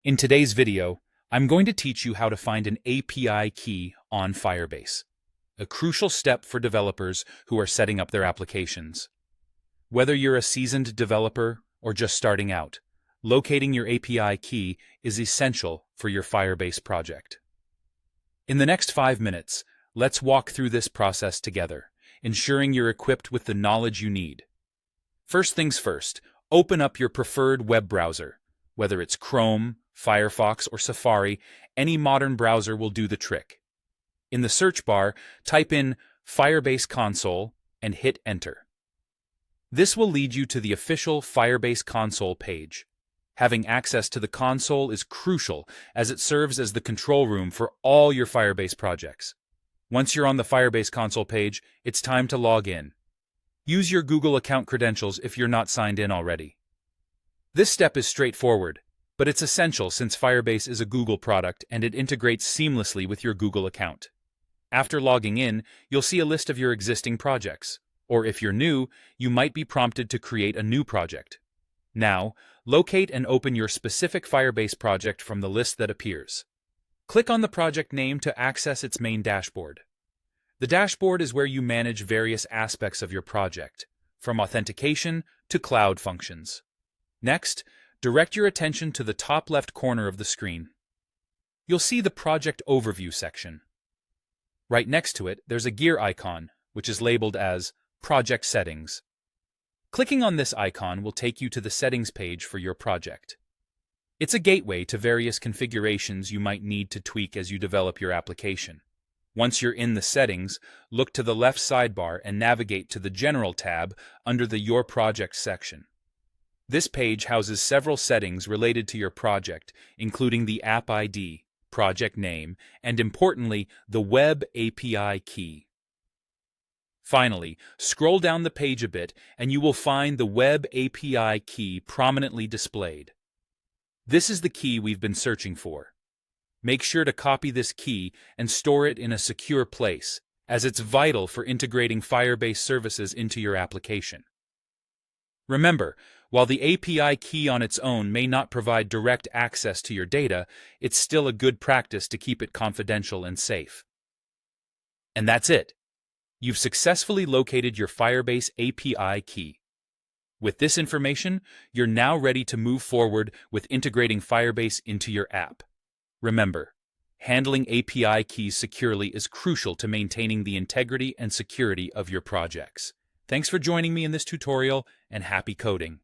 In today's video, I'm going to teach you how to find an API key on Firebase, a crucial step for developers who are setting up their applications. Whether you're a seasoned developer or just starting out, locating your API key is essential for your Firebase project. In the next 5 minutes, let's walk through this process together, ensuring you're equipped with the knowledge you need. First things first, open up your preferred web browser. Whether it's Chrome, Firefox, or Safari, any modern browser will do the trick. In the search bar, type in Firebase Console and hit Enter. This will lead you to the official Firebase Console page. Having access to the console is crucial as it serves as the control room for all your Firebase projects. Once you're on the Firebase Console page, it's time to log in. Use your Google account credentials if you're not signed in already. This step is straightforward, but it's essential since Firebase is a Google product and it integrates seamlessly with your Google account. After logging in, you'll see a list of your existing projects, or if you're new, you might be prompted to create a new project. Now, locate and open your specific Firebase project from the list that appears. Click on the project name to access its main dashboard. The dashboard is where you manage various aspects of your project, from authentication to cloud functions. Next, direct your attention to the top left corner of the screen. You'll see the Project Overview section. Right next to it, there's a gear icon, which is labeled as Project Settings. Clicking on this icon will take you to the settings page for your project. It's a gateway to various configurations you might need to tweak as you develop your application. Once you're in the settings, look to the left sidebar and navigate to the General tab under the Your Project section. This page houses several settings related to your project, including the app ID, project name, and importantly, the web API key. Finally, scroll down the page a bit and you will find the web API key prominently displayed. This is the key we've been searching for. Make sure to copy this key and store it in a secure place, as it's vital for integrating Firebase services into your application. Remember, while the API key on its own may not provide direct access to your data, it's still a good practice to keep it confidential and safe. And that's it. You've successfully located your Firebase API key. With this information, you're now ready to move forward with integrating Firebase into your app. Remember, handling API keys securely is crucial to maintaining the integrity and security of your projects. Thanks for joining me in this tutorial, and happy coding!